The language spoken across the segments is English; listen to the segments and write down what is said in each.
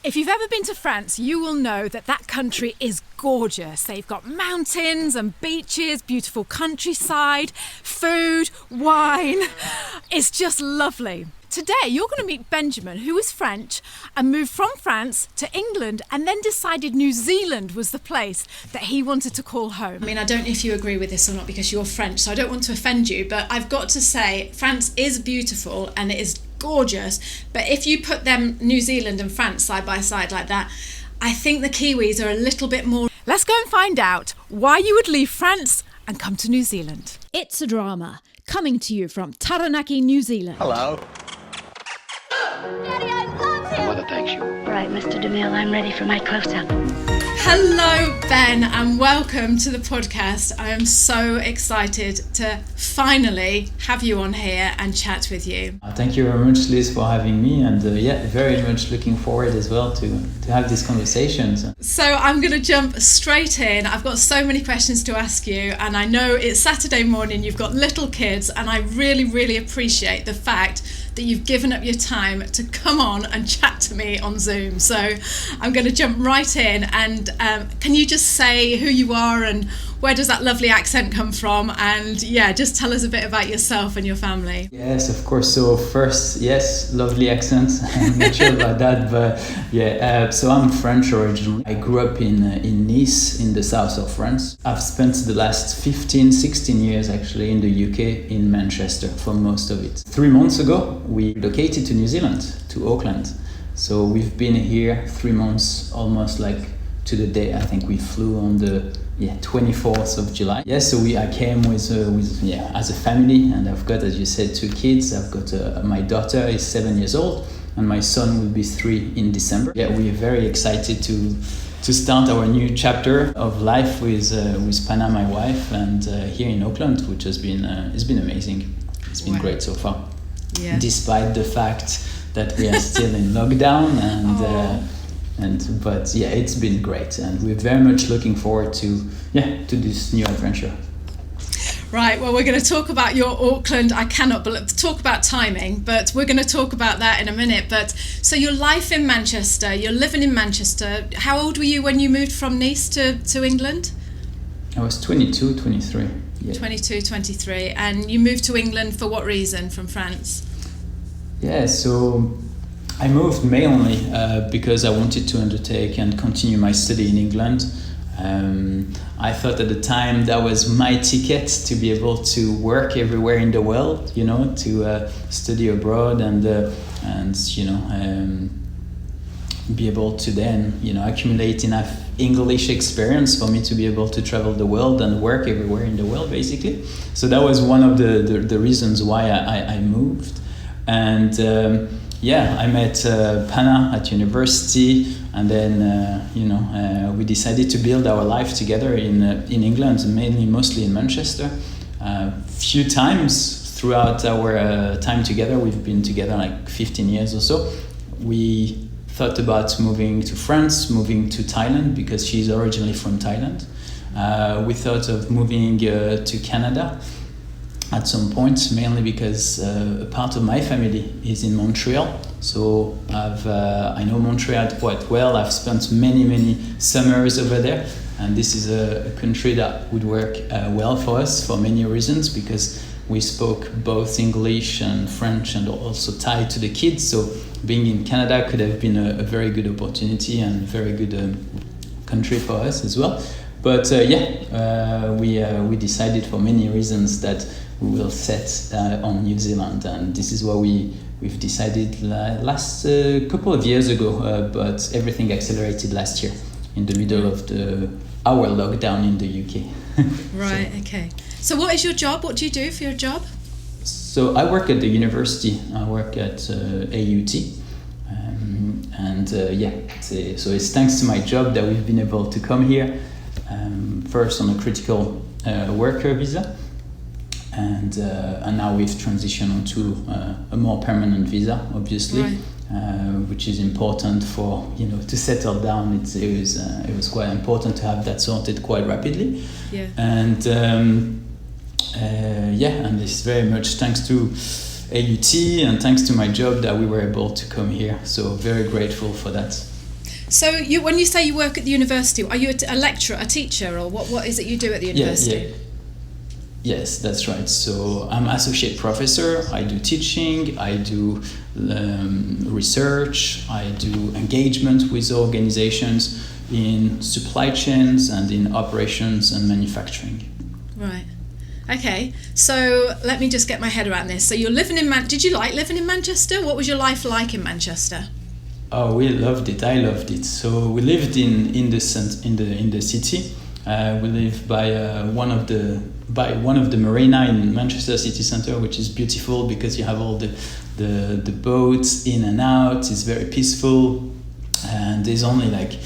If you've ever been to France, you will know that that country is gorgeous. They've got mountains and beaches, beautiful countryside, food, wine. It's just lovely. Today, you're going to meet Benjamin, who is French and moved from France to England and then decided New Zealand was the place that he wanted to call home. I mean, I don't know if you agree with this or not because you're French, so I don't want to offend you, but I've got to say France is beautiful and it is gorgeous, but if you put them, New Zealand and France, side by side like that, I think the Kiwis are a little bit more... Let's go and find out why you would leave France and come to New Zealand. It's a Drama, coming to you from Taranaki, New Zealand. Hello. Daddy, I love him! Mother thanks you. Right, Mr. DeMille, I'm ready for my close-up. Hello, Ben, and welcome to the podcast. I am so excited to finally have you on here and chat with you. Thank you very much, Liz, for having me, and very much looking forward as well to have these conversations. So I'm going to jump straight in. I've got so many questions to ask you, and I know it's Saturday morning, you've got little kids, and I really, really appreciate the fact that you've given up your time to come on and chat to me on Zoom. So I'm going to jump right in, and can you just say who you are and where does that lovely accent come from? And just tell us a bit about yourself and your family. Yes, of course. So first, yes, lovely accent. I'm not sure about that, but so I'm French originally. I grew up in Nice, in the south of France. I've spent the last 16 years actually in the UK, in Manchester for most of it. 3 months ago, we relocated to New Zealand, to Auckland. So we've been here 3 months, almost like to the day. I think we flew on the 24th of July. So I came with as a family, and I've got, as you said, 2 kids. I've got my daughter is 7 years old, and my son will be 3 in December. We're very excited to start our new chapter of life with Pana, my wife, and here in Auckland, which has been it's been amazing. It's been great so far, despite the fact that we are still in lockdown but it's been great, and we're very much looking forward to this new adventure. Right, well, we're going to talk about your Auckland. I cannot talk about timing, but we're going to talk about that in a minute. But so your life in Manchester, you're living in Manchester. How old were you when you moved from Nice to England? I was 22, 23. 22, 23. And you moved to England for what reason from France? So I moved mainly because I wanted to undertake and continue my study in England. I thought at the time that was my ticket to be able to work everywhere in the world, to study abroad and be able to then, accumulate enough English experience for me to be able to travel the world and work everywhere in the world, basically. So that was one of the reasons why I moved. And I met Pana at university, and then we decided to build our life together in England, mostly in Manchester. Few times throughout our time together, we've been together like 15 years or so. We thought about moving to France, moving to Thailand because she's originally from Thailand. We thought of moving to Canada at some point, mainly because a part of my family is in Montreal. So I know Montreal quite well. I've spent many summers over there, and this is a country that would work well for us for many reasons, because we spoke both English and French and also Thai to the kids. So being in Canada could have been a very good opportunity and very good country for us as well. But we decided for many reasons that we will set on New Zealand, and this is what we've decided last couple of years ago, but everything accelerated last year in the middle of our lockdown in the UK. Right, okay. So what is your job? What do you do for your job? So I work at the university. I work at AUT. So it's thanks to my job that we've been able to come here, first on a critical worker visa, and now we've transitioned onto a more permanent visa, obviously, which is important for to settle down. It was quite important to have that sorted quite rapidly, and it's very much thanks to AUT and thanks to my job that we were able to come here. So very grateful for that. So when you say you work at the university, are you a lecturer, a teacher, or what is it you do at the university? Yeah. Yes, that's right. So I'm associate professor. I do teaching. I do research. I do engagement with organizations in supply chains and in operations and manufacturing. Right. Okay. So let me just get my head around this. So you're living in Did you like living in Manchester? What was your life like in Manchester? Oh, we loved it. I loved it. So we lived in the city. We live by one of the marina in Manchester city centre, which is beautiful because you have all the boats in and out. It's very peaceful, and there's only like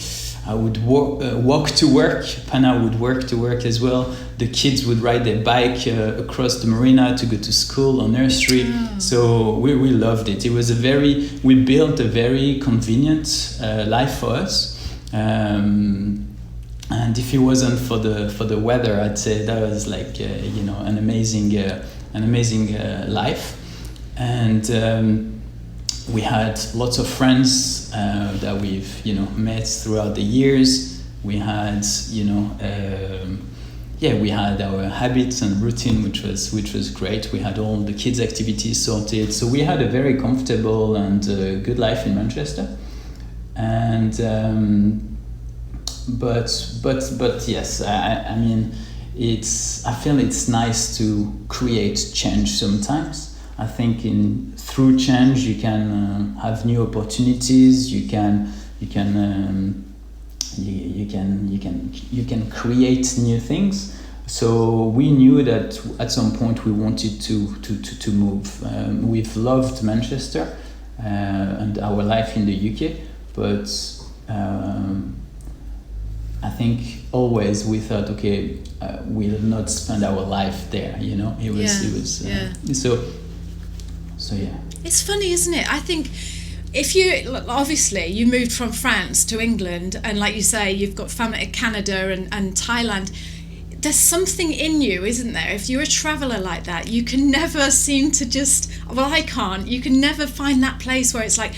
I would walk to work. Pana would work to work as well. The kids would ride their bike across the marina to go to school or nursery. Oh. So we loved it. We built a very convenient life for us. And if it wasn't for the weather, I'd say that was like an amazing life. And we had lots of friends that we've met throughout the years. We had we had our habits and routine, which was great. We had all the kids' activities sorted, so we had a very comfortable and good life in Manchester. And but yes, I mean, I feel it's nice to create change sometimes. I think through change you can have new opportunities. You can create new things. So we knew that at some point we wanted to move. We've loved Manchester and our life in the UK, but I think always we thought, okay, we'll not spend our life there. So yeah. It's funny, isn't it? I think if you moved from France to England, and like you say, you've got family in Canada and Thailand. There's something in you, isn't there? If you're a traveller like that, you can never seem to I can't. You can never find that place where it's like,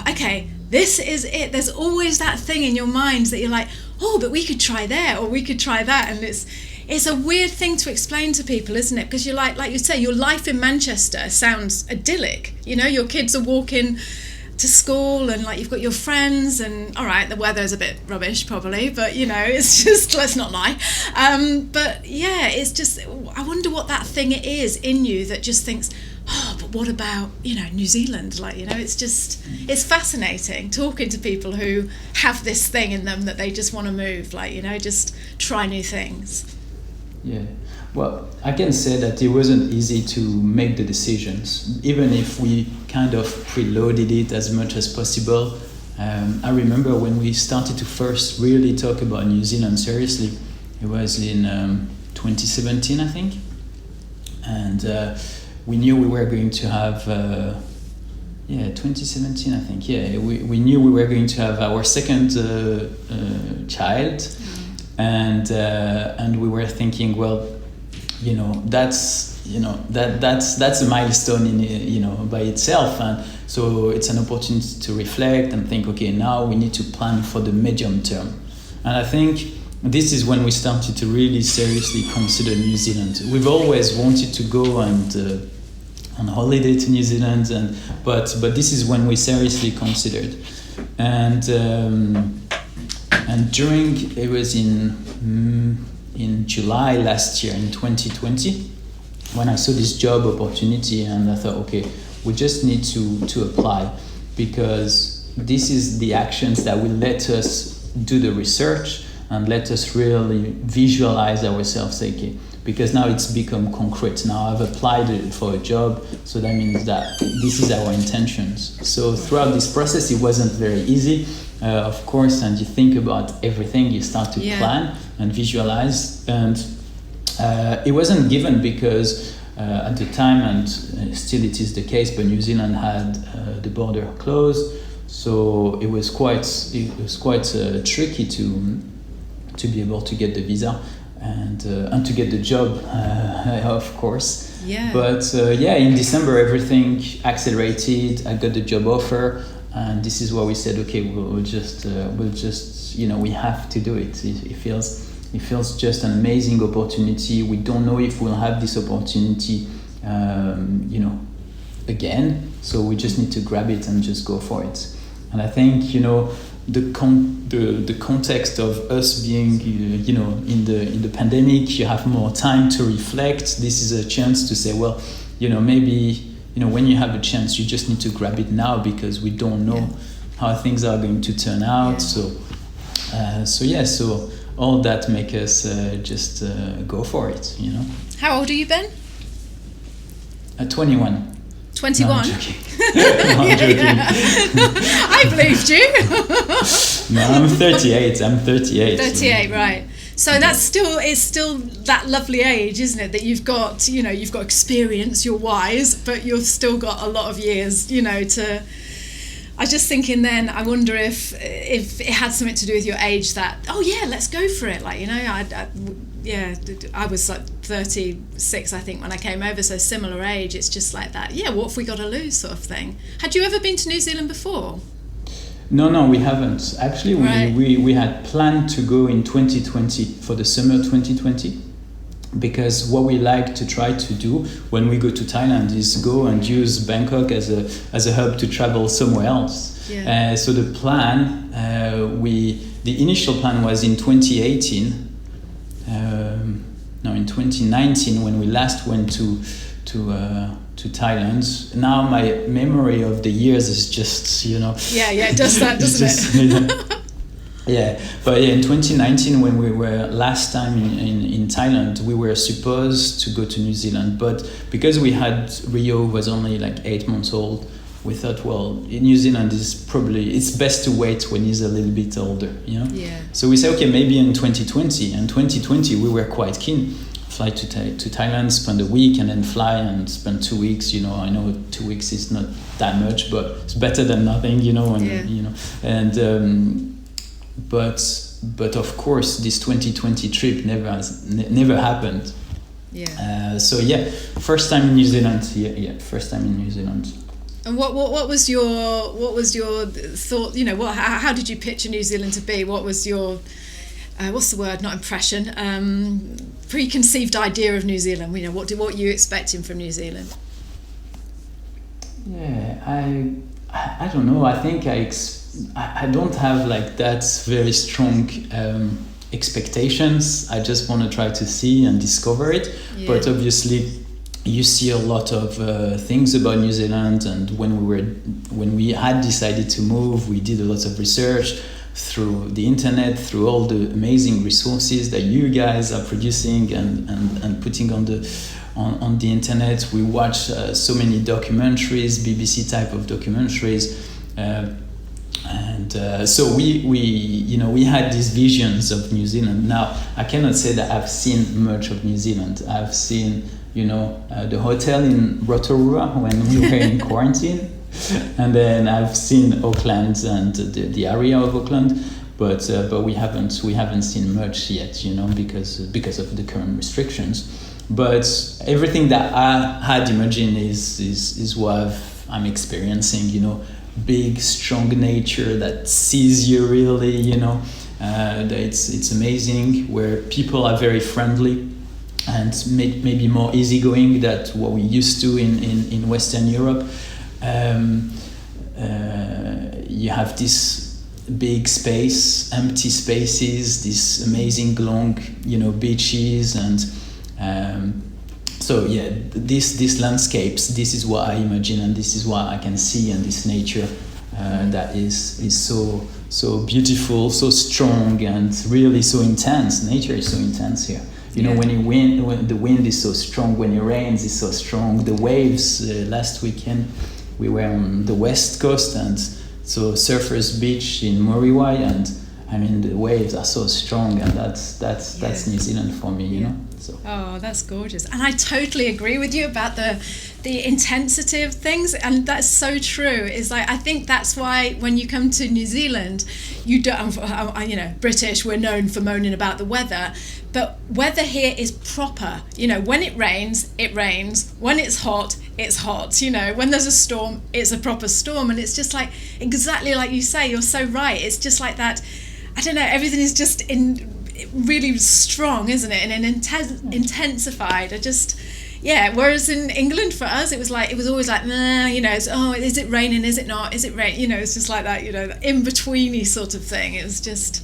okay, this is it. There's always that thing in your mind that you're like, oh, but we could try there or we could try that. And it's a weird thing to explain to people, isn't it? Because you're like you say, your life in Manchester sounds idyllic. Your kids are walking to school and like you've got your friends, and all right, the weather's a bit rubbish probably, but it's just, let's not lie. But yeah, it's just, I wonder what that thing is in you that just thinks, oh, but what about New Zealand? It's fascinating talking to people who have this thing in them that they just want to move, just try new things. Yeah, well, I can say that it wasn't easy to make the decisions, even if we kind of preloaded it as much as possible. I remember when we started to first really talk about New Zealand seriously, it was in 2017, I think, and we knew we were going to have 2017, I think. Yeah, we knew we were going to have our second child, and we were thinking, well, that's a milestone in by itself, and so it's an opportunity to reflect and think, okay, now we need to plan for the medium term. And I think this is when we started to really seriously consider New Zealand. We've always wanted to go and on holiday to New Zealand, but this is when we seriously considered. And during, it was in July last year, in 2020, when I saw this job opportunity, and I thought, okay, we just need to apply, because this is the actions that will let us do the research and let us really visualize ourselves, okay, because now it's become concrete. Now I've applied for a job, so that means that this is our intentions. So throughout this process, it wasn't very easy, of course, and you think about everything, you start to plan and visualize, and it wasn't given because at the time, and still it is the case, but New Zealand had the border closed, so it was quite tricky to be able to get the visa and to get the job, of course. Yeah. But in December everything accelerated. I got the job offer, and this is why we said, okay, we'll just we have to do it. It feels just an amazing opportunity. We don't know if we'll have this opportunity, again. So we just need to grab it and just go for it. And I think, the context of us being, in the pandemic, you have more time to reflect. This is a chance to say, well, maybe, when you have a chance, you just need to grab it now, because we don't know how things are going to turn out. Yeah. So all that make us just go for it. How old are you, Ben? 21. 21. No, I'm joking. No, I'm joking. I believed you. No, I'm 38. 38, right. So it's still that lovely age, isn't it? That you've got experience, you're wise, but you've still got a lot of years, to. I was just thinking then, I wonder if it had something to do with your age that, let's go for it. I was like 36, I think, when I came over, so similar age. It's just like that. Yeah, what have we got to lose, sort of thing. Had you ever been to New Zealand before? No, we haven't. Actually, Right. we had planned to go in 2020, for the summer 2020, because what we like to try to do when we go to Thailand is go and use Bangkok as a hub to travel somewhere else. Yeah. So the plan, the initial plan was in 2018. In 2019, when we last went to Thailand. Now my memory of the years is just, Yeah, it does that, doesn't it? Yeah, but in 2019, when we were last time in Thailand, we were supposed to go to New Zealand, but because Rio was only like 8 months old, we thought, well, in New Zealand it's best to wait when he's a little bit older, Yeah. So we said, okay, maybe in 2020. And 2020, we were quite keen. Fly to Thailand, spend a week, and then fly and spend 2 weeks. I know 2 weeks is not that much, but it's better than nothing. But of course, this 2020 trip never happened. Yeah. First time in New Zealand. Yeah, first time in New Zealand. And what was your thought? How did you picture New Zealand to be? What was your what's the word? Not impression. Preconceived idea of New Zealand. What you expecting from New Zealand? Yeah, I don't know. I think I don't have like that very strong expectations. I just want to try to see and discover it. Yeah. But obviously, you see a lot of things about New Zealand. And when we had decided to move, we did a lot of research through the internet, through all the amazing resources that you guys are producing and putting on the internet. We watch so many documentaries, BBC type of documentaries, so we had these visions of New Zealand. Now I cannot say that I've seen much of New Zealand. I've seen the hotel in Rotorua when we were in quarantine. And then I've seen Auckland and the area of Auckland, but we haven't seen much yet, because of the current restrictions. But everything that I had imagined is what I'm experiencing. Big, strong nature that sees you really. That it's amazing, where people are very friendly and maybe more easygoing than what we used to in Western Europe. You have this big space, empty spaces, these amazing long, beaches, and these landscapes. This is what I imagine, and this is what I can see, and this nature that is so beautiful, so strong, and really so intense. Nature is so intense here. When the wind is so strong, when it rains, it's so strong. The waves. Last weekend, we were on the west coast, and so Surfers Beach in Muriwai, and the waves are so strong, and that's New Zealand for me. So. Oh, that's gorgeous. And I totally agree with you about the intensity of things, and that's so true. Is like, I think that's why when you come to New Zealand, you don't, you know, British, we're known for moaning about the weather, but weather here is proper. You know, when it rains, it rains. When it's hot, you know. When there's a storm, it's a proper storm. And it's just like, exactly like you say, you're so right. It's just like that, I don't know, everything is just really strong, isn't it? And intensified. Whereas in England, for us, it was always like, nah, you know, is it raining? Is it not? Is it rain? You know, it's just like that, you know, in-betweeny sort of thing. It was just,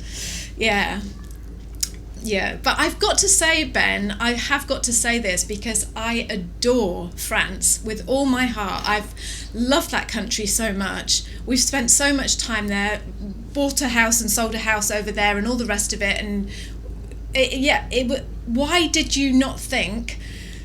yeah. But I've got to say, Ben, I have got to say this because I adore France with all my heart. I've loved that country so much. We've spent so much time there, bought a house and sold a house over there and all the rest of it. And why did you not think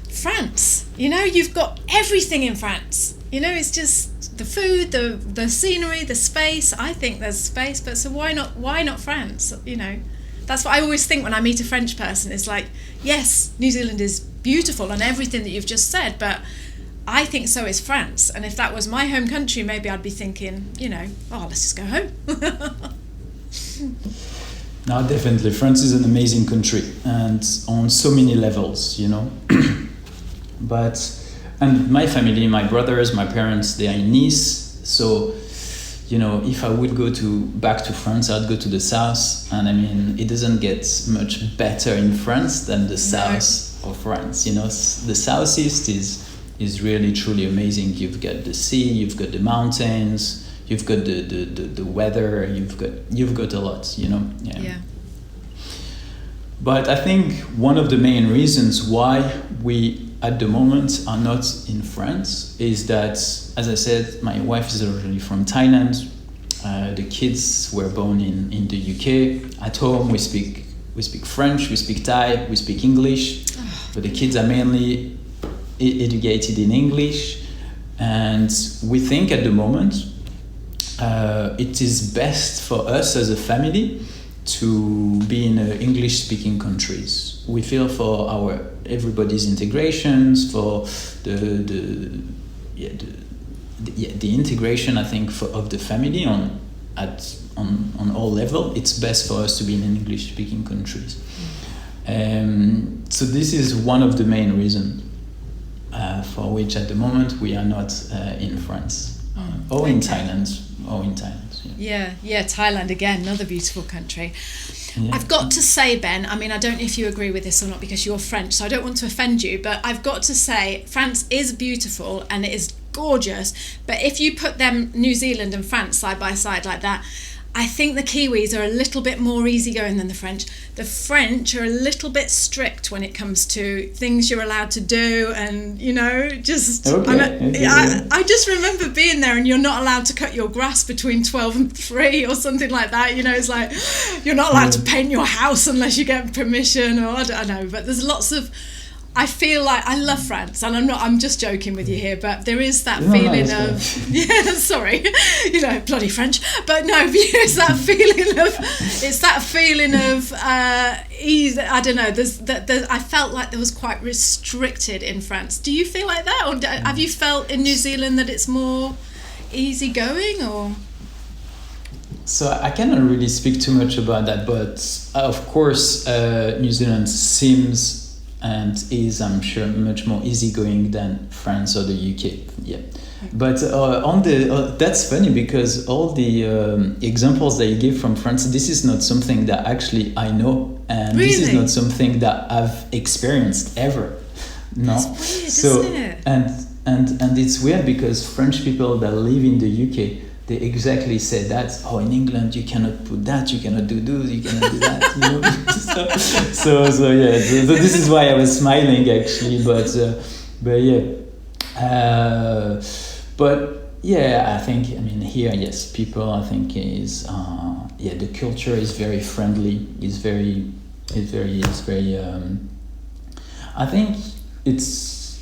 France? You know, you've got everything in France. You know, it's just the food, the scenery, the space. I think there's space, but so why not France? You know, that's what I always think when I meet a French person. It's like, yes, New Zealand is beautiful and everything that you've just said, but I think so is France. And if that was my home country, maybe I'd be thinking, you know, oh, let's just go home. No, definitely. France is an amazing country, and on so many levels, you know. And my family, my brothers, my parents, they are in Nice. So, you know, if I would go back to France, I'd go to the south. And I mean, it doesn't get much better in France than the south of France. You know, the southeast is really truly amazing. You've got the sea, you've got the mountains, you've got the weather, you've got a lot, you know. Yeah. But I think one of the main reasons why we at the moment are not in France is that, as I said, my wife is originally from Thailand. The kids were born in the UK. At home we speak French, we speak Thai, we speak English, but the kids are mainly educated in English. And we think at the moment it is best for us as a family to be in English-speaking countries. We feel for everybody's integrations, for the integration, I think, of the family on all level. It's best for us to be in English-speaking countries. So this is one of the main reasons for which, at the moment, we are not in France or in Thailand. Yeah, Thailand again, another beautiful country. Yeah. I've got to say, Ben, I mean, I don't know if you agree with this or not because you're French, so I don't want to offend you, but I've got to say France is beautiful and it is gorgeous, but if you put them, New Zealand and France, side by side like that, I think the Kiwis are a little bit more easygoing than the French. The French are a little bit strict when it comes to things you're allowed to do, and you know, just I just remember being there, and you're not allowed to cut your grass between 12 and 3 or something like that. You know, it's like you're not allowed to paint your house unless you get permission, or I don't know. But there's lots of. I feel like I love France, and I'm just joking with you here, but there is that feeling of sorry, you know, bloody French, but no, it's that feeling of ease. I don't know. I felt like there was quite restricted in France. Do you feel like that, or have you felt in New Zealand that it's more easygoing, or? So I cannot really speak too much about that, but of course, New Zealand seems and is, I'm sure, much more easygoing than France or the UK. Yeah, but that's funny because all the examples that you give from France, this is not something that actually I know, and really? This is not something that I've experienced ever. No, that's weird, isn't it? And it's weird because French people that live in the UK, they exactly said that. Oh, in England you cannot put that, you cannot do this, you cannot do that. You know? so yeah. So this is why I was smiling actually. But yeah. I think, I mean, here, yes, people, I think is the culture is very friendly. Is very. I think it's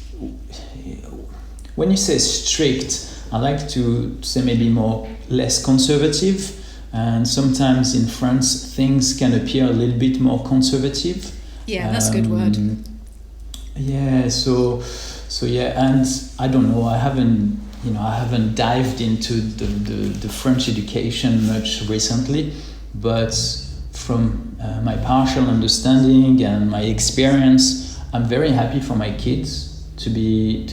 when you say strict, I like to say maybe less conservative, and sometimes in France things can appear a little bit more conservative. Yeah, that's a good word. Yeah, so yeah, and I don't know, I haven't dived into the French education much recently, but from my partial understanding and my experience, I'm very happy for my kids to be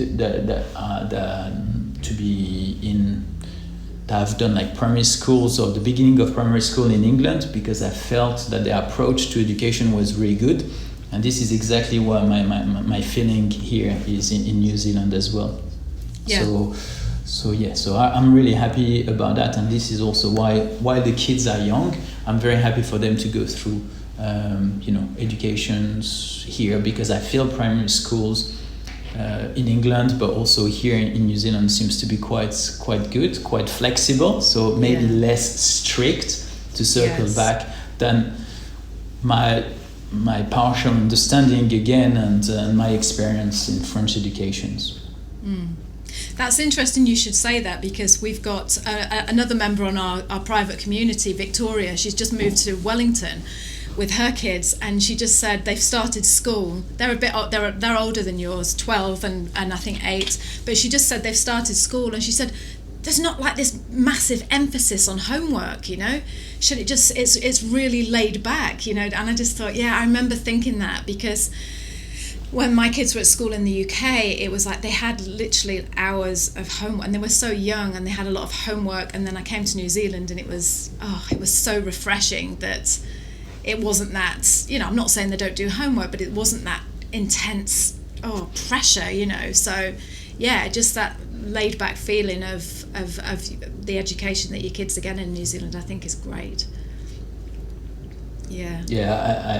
I've done like primary schools or the beginning of primary school in England, because I felt that the approach to education was really good. And this is exactly what my feeling here is in New Zealand as well. Yeah. So I'm really happy about that, and this is also why, while the kids are young, I'm very happy for them to go through educations here, because I feel primary schools in England, but also here in New Zealand, seems to be quite good, quite flexible. So maybe less strict, to circle back, than my partial understanding again, and my experience in French educations. That's interesting you should say that, because we've got another member on our private community, Victoria. She's just moved to Wellington with her kids, and she just said they've started school. They're older than yours, 12 and I think 8, but she just said they've started school, and she said there's not like this massive emphasis on homework, it's really laid back, and I just thought, I remember thinking that, because when my kids were at school in the UK, it was like they had literally hours of homework, and they were so young, and they had a lot of homework. And then I came to New Zealand, and it was so refreshing that it wasn't that, I'm not saying they don't do homework, but it wasn't that intense pressure, So just that laid back feeling of the education that your kids are getting in New Zealand, I think is great. Yeah,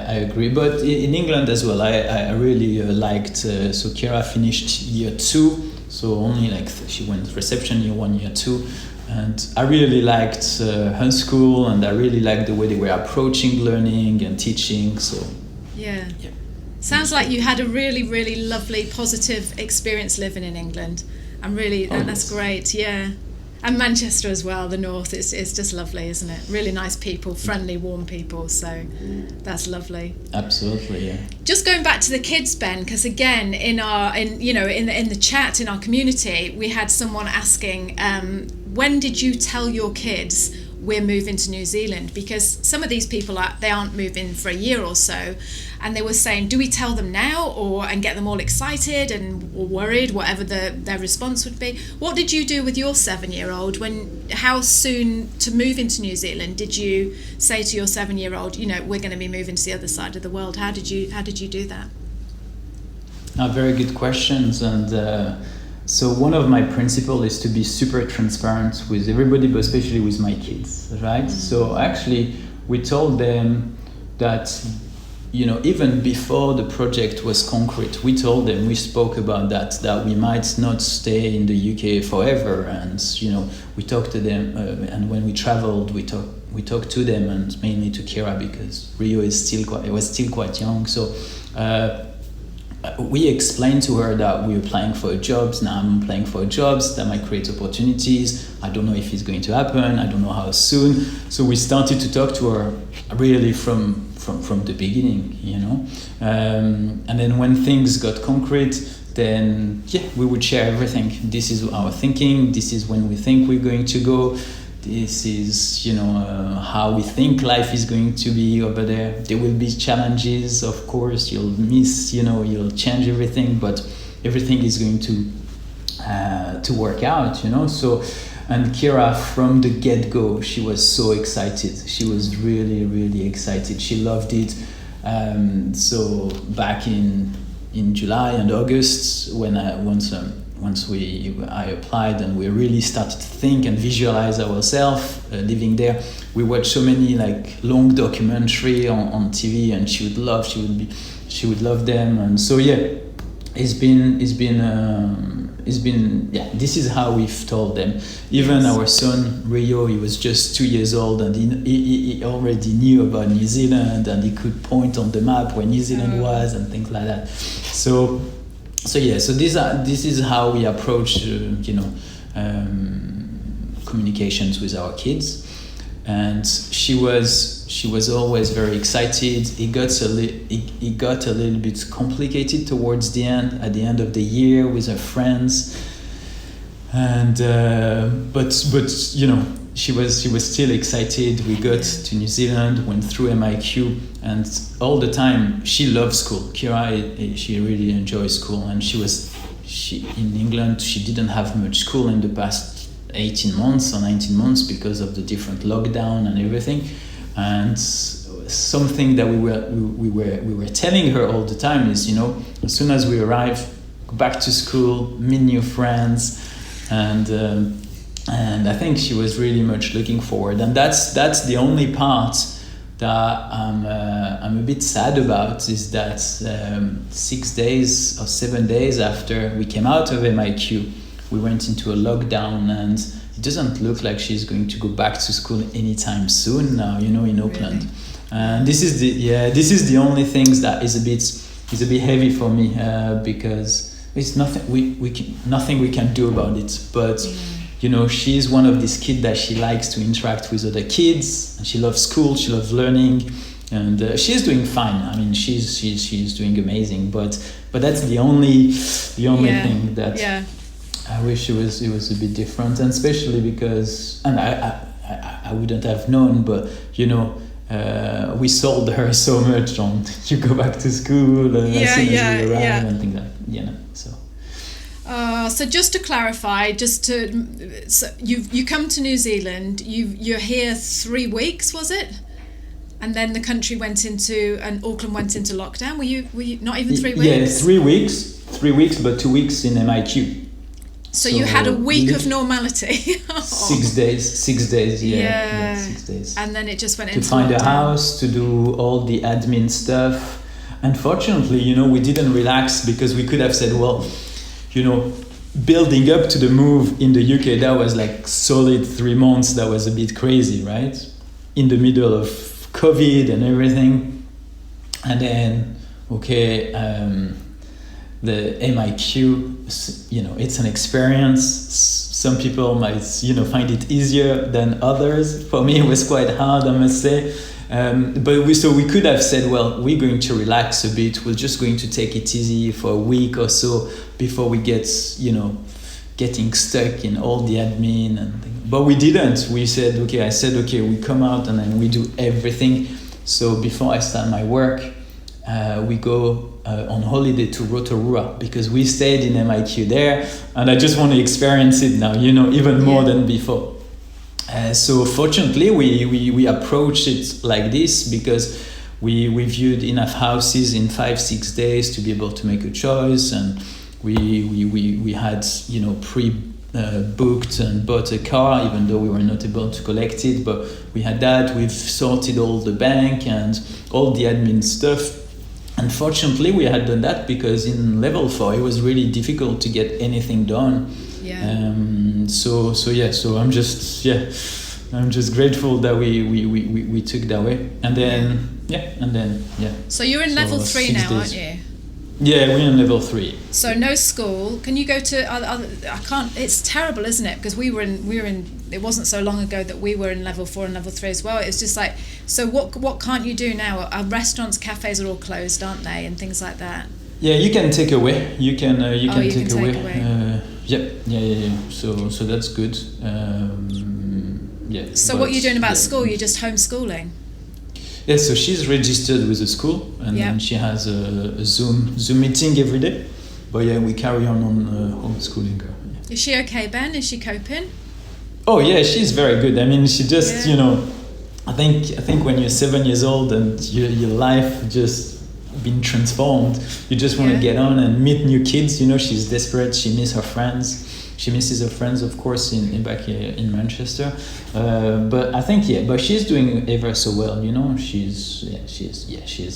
I agree. But in England as well, I really liked. So Kira finished year 2, so only she went reception year 1, year 2, and I really liked her school, and I really liked the way they were approaching learning and teaching. So yeah. Sounds like you had a really, really lovely, positive experience living in England. That's great. Yeah. And Manchester as well, the north, it's just lovely, isn't it? Really nice people, friendly, warm people, so that's lovely. Absolutely, yeah. Just going back to the kids, Ben, because again, in the chat in our community, we had someone asking, when did you tell your kids we're moving to New Zealand? Because some of these people they aren't moving for a year or so, and they were saying, do we tell them now and get them all excited or worried, whatever their response would be? What did you do with your 7-year-old? How soon to move into New Zealand did you say to your 7-year-old, we're going to be moving to the other side of the world? How did you do that? Very good questions, and so one of my principles is to be super transparent with everybody, but especially with my kids, right? So actually, we told them that, even before the project was concrete, we told them, we spoke about that we might not stay in the UK forever, and we talked to them, and when we traveled, we talked to them, and mainly to Kira, because Rio was still quite young. So we explained to her that we were applying for jobs. Now I'm applying for jobs that might create opportunities. I don't know if it's going to happen. I don't know how soon. So we started to talk to her really from the beginning, And then when things got concrete, then we would share everything. This is our thinking. This is when we think we're going to go. This is, how we think life is going to be over there. There will be challenges, of course. You'll miss, you'll change everything, but everything is going to work out, So, and Kira, from the get-go, she was so excited. She was really, really excited. She loved it. So back in July and August, when once I applied and we really started to think and visualize ourselves living there, we watched so many long documentary on TV, and she would love them, and so this is how we've told them. Even our son Rio, he was just 2 years old, and he already knew about New Zealand, and he could point on the map where New Zealand was and things like that. So this is how we approach communications with our kids. And she was she was always very excited. It got a little bit complicated towards the end, at the end of the year with her friends, and but you know, she was still excited. We got to New Zealand, went through MIQ, and all the time she loves school. Kira, she really enjoys school, and she in England, she didn't have much school in the past 18 months or 19 months because of the different lockdown and everything. And something that we were telling her all the time is, you know, as soon as we arrive, go back to school, meet new friends, and I think she was really much looking forward. And that's the only part that I'm a bit sad about, is that 6 days or 7 days after we came out of MIQ, we went into a lockdown, and it doesn't look like she's going to go back to school anytime soon now, you know, in Auckland. Really? And this is the only things that is a bit heavy for me, because it's nothing we can do about it. But you know, she's one of these kids that she likes to interact with other kids, and she loves school, she loves learning, and she's doing fine. I mean, she's doing amazing. But that's the only thing that I wish it was a bit different, and especially because, and I wouldn't have known, but you know, we sold her so much on you go back to school as soon as we arrive and things like, you know, so. So just to clarify, so you come to New Zealand, you're here 3 weeks, was it? And then the country and Auckland went into lockdown. Were you not even 3 weeks? Yeah, 3 weeks. 3 weeks, but 2 weeks in MIQ. So you had a week of normality. 6 days. 6 days. Yeah, 6 days. And then it just went to into find lockdown. a house, to do all the admin stuff. Unfortunately, you know, we didn't relax, because we could have said, well, you know, building up to the move in the UK, that was like solid 3 months. That was a bit crazy, right? In the middle of COVID and everything. And then, the MIQ, you know, it's an experience. Some people might, you know, find it easier than others. For me, it was quite hard, I must say. But we could have said, well, we're going to relax a bit. We're just going to take it easy for a week or so before we get, you know, getting stuck in all the admin and things. But we didn't. We said, okay, we come out and then we do everything. So before I start my work, we go on holiday to Rotorua, because we stayed in MIQ there, and I just want to experience it now, you know, even more than before. So fortunately, we approached it like this, because we viewed enough houses in 5-6 days to be able to make a choice, and we had, you know, booked and bought a car, even though we were not able to collect it, but we had that. We've sorted all the bank and all the admin stuff. Unfortunately, we had done that because in level 4 it was really difficult to get anything done. So I'm just grateful that we took that way, and then. So you're in level 3 now, aren't you? Yeah, we're in level 3. So no school. Can you go to other? I can't. It's terrible, isn't it? Because we were in. It wasn't so long ago that we were in level 4 and level 3 as well. It's just like, so what can't you do now? Our restaurants, cafes are all closed, aren't they, and things like that. Yeah, you can take away. You can take away. Away. So that's good. So what are you doing about school? You're just homeschooling. Yeah, so she's registered with a school, and then she has a Zoom meeting every day. But yeah, we carry on homeschooling her. Yeah. Is she okay, Ben? Is she coping? Oh yeah, she's very good. I mean, she just, you know, I think when you're 7 years old and your life just been transformed, you just want to get on and meet new kids. You know, she's desperate. She misses her friends. She misses her friends, of course, back here in Manchester. But I think but she's doing ever so well. You know, she's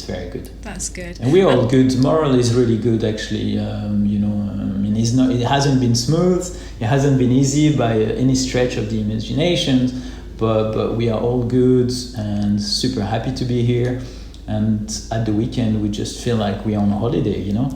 very good. That's good. And we're all good. Morale is really good, actually. You know, I mean, it hasn't been smooth. It hasn't been easy by any stretch of the imagination. But we are all good and super happy to be here. And at the weekend, we just feel like we're on holiday. You know.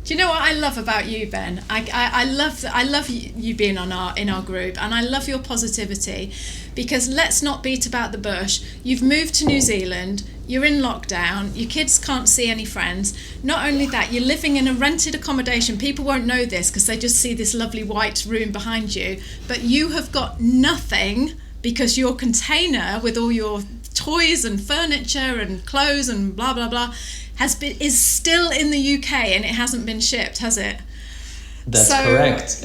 Do you know what I love about you, Ben? I love you being in our group, and I love your positivity, because let's not beat about the bush. You've moved to New Zealand, you're in lockdown, your kids can't see any friends. Not only that, you're living in a rented accommodation. People won't know this because they just see this lovely white room behind you, but you have got nothing, because your container with all your toys and furniture and clothes and blah blah blah is still in the UK, and it hasn't been shipped, has it? That's correct.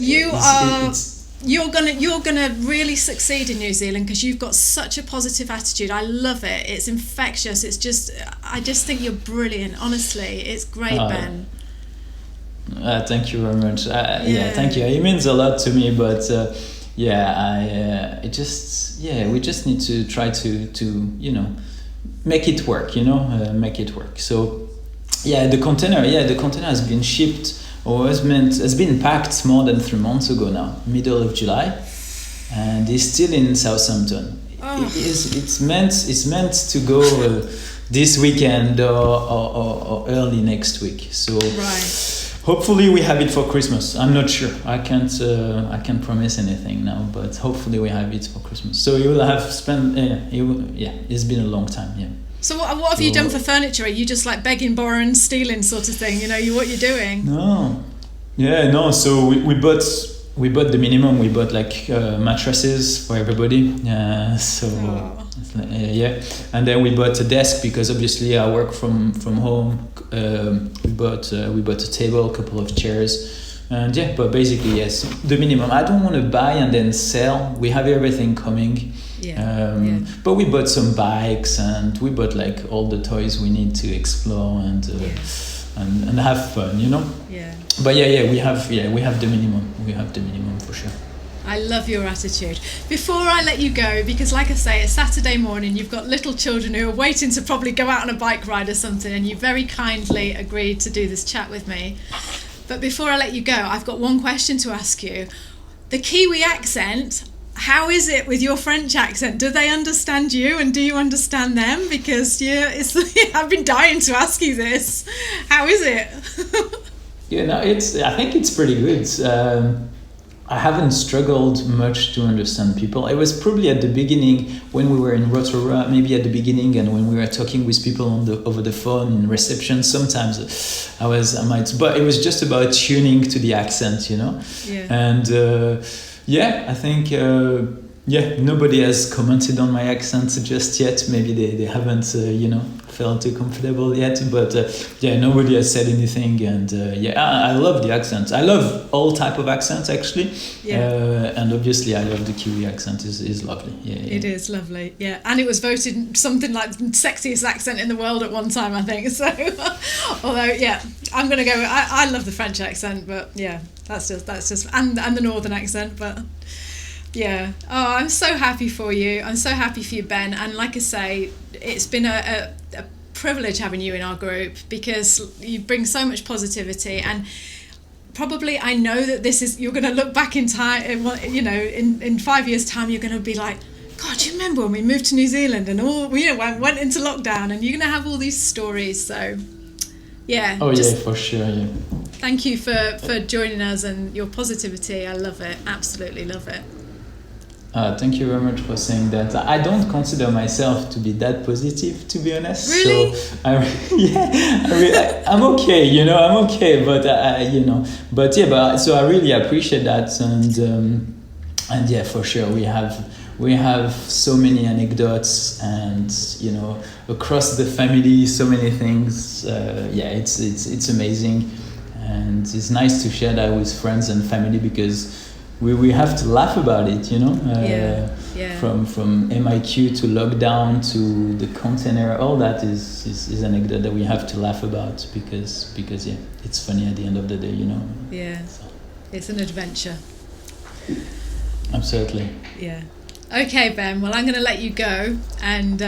You're gonna really succeed in New Zealand, because you've got such a positive attitude. I love it. It's infectious. I just think you're brilliant. Honestly, it's great, Ben. Thank you very much. Thank you. It means a lot to me, but we just need to try to make it work. Make it work. So the container has been shipped, or has been packed more than 3 months ago now, middle of July, and it's still in Southampton. It's meant to go this weekend or early next week. So hopefully we have it for Christmas. I'm not sure. I can't promise anything now, but hopefully we have it for Christmas. So you will have spent. It's been a long time. Yeah. So what have you done for furniture? Are you just like begging, borrowing, stealing sort of thing? What you're doing? No. Yeah, no. So we bought the minimum. We bought like mattresses for everybody. And then we bought a desk, because obviously I work from home. We bought a table, a couple of chairs, and but basically yes, the minimum. I don't want to buy and then sell. We have everything coming. But we bought some bikes, and we bought like all the toys we need to explore and have fun, Yeah. But we have the minimum. We have the minimum for sure. I love your attitude. Before I let you go, because like I say, it's Saturday morning, you've got little children who are waiting to probably go out on a bike ride or something, and you very kindly agreed to do this chat with me. But before I let you go, I've got one question to ask you. The Kiwi accent, how is it with your French accent? Do they understand you, and do you understand them? Because I've been dying to ask you this. How is it? I think it's pretty good. I haven't struggled much to understand people. It was probably at the beginning when we were in Rotorua, maybe at the beginning, and when we were talking with people over the phone in reception. Sometimes but it was just about tuning to the accent, Yeah. And I think nobody has commented on my accent just yet. Maybe they haven't felt too comfortable yet, but nobody has said anything. And I love the accent. I love all type of accents actually. And obviously I love the Kiwi accent. Is lovely. It is lovely. And it was voted something like sexiest accent in the world at one time, I think. So although I'm gonna go, I love the French accent, but that's just and the northern accent, but I'm so happy for you. I'm so happy for you, Ben. And like I say, it's been a privilege having you in our group, because you bring so much positivity, and probably I know that you're going to look back in time, in 5 years' time, you're going to be like, God, do you remember when we moved to New Zealand and all we went into lockdown, and you're going to have all these stories. So for sure. Thank you for joining us and your positivity. I love it, absolutely love it. Thank you very much for saying that. I don't consider myself to be that positive, to be honest. Really? So I'm okay, I'm okay, but so I really appreciate that, and for sure we have so many anecdotes, and across the family, so many things. It's amazing, and it's nice to share that with friends and family, because we have to laugh about it, From MIQ to lockdown to the container, all that is an anecdote that we have to laugh about, because it's funny at the end of the day, So. It's an adventure. Absolutely. Yeah. Okay, Ben. Well, I'm going to let you go, and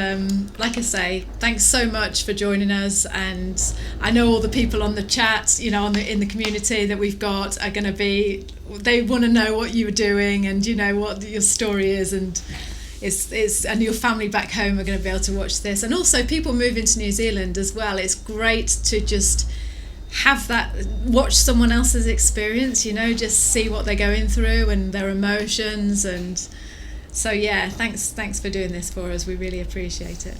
like I say, thanks so much for joining us. And I know all the people on the chat, in the community that we've got are going to be. They want to know what you were doing, and what your story is, and and your family back home are going to be able to watch this. And also, people moving to New Zealand as well. It's great to just watch someone else's experience, you know, just see what they're going through and their emotions. And so yeah, thanks for doing this for us. We really appreciate it.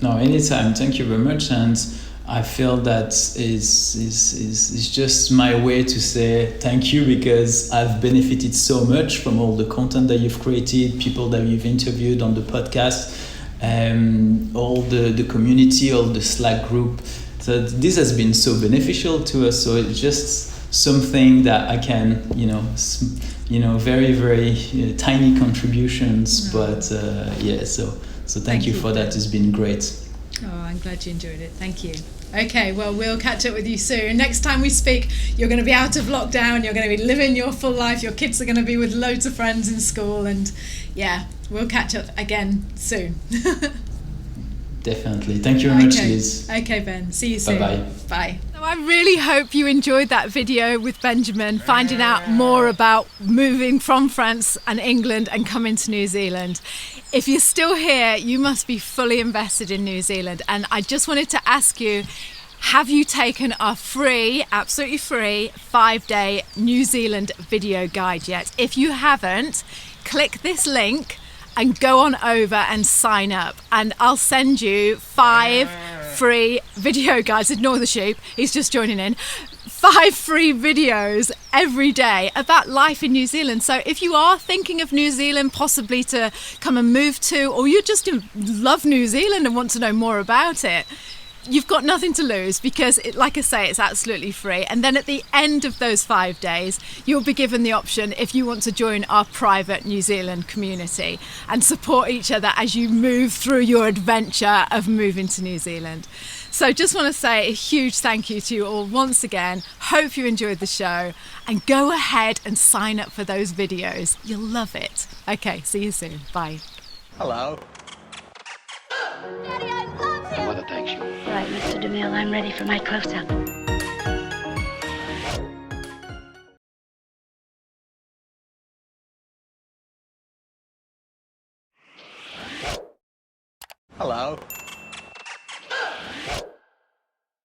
No, anytime. Thank you very much. And I feel that is just my way to say thank you, because I've benefited so much from all the content that you've created, people that you've interviewed on the podcast, all the community, all the Slack group. So this has been so beneficial to us. So it's just something that I can, very, very tiny contributions. But yeah, so thank you for that. It's been great. Oh, I'm glad you enjoyed it. Thank you. Okay, well, we'll catch up with you soon. Next time we speak, you're going to be out of lockdown. You're going to be living your full life. Your kids are going to be with loads of friends in school. And yeah, we'll catch up again soon. Definitely. Thank you very much, Liz. Okay, Ben. See you soon. Bye-bye. Bye. I really hope you enjoyed that video with Benjamin, finding out more about moving from France and England and coming to New Zealand. If you're still here, you must be fully invested in New Zealand. And I just wanted to ask you, have you taken our free, absolutely free, 5-day New Zealand video guide yet? If you haven't, click this link and go on over and sign up, and I'll send you 5 free video guides. Ignore the sheep, he's just joining in. 5 free videos every day about life in New Zealand. So if you are thinking of New Zealand, possibly to come and move to, or you just love New Zealand and want to know more about it, you've got nothing to lose, because like I say, it's absolutely free. And then at the end of those 5 days, you'll be given the option if you want to join our private New Zealand community and support each other as you move through your adventure of moving to New Zealand. So just want to say a huge thank you to you all once again. Hope you enjoyed the show, and go ahead and sign up for those videos. You'll love it. Okay, see you soon. Bye. Hello. Daddy, I love him. Mother thanks you. Right, Mr. DeMille, I'm ready for my close-up.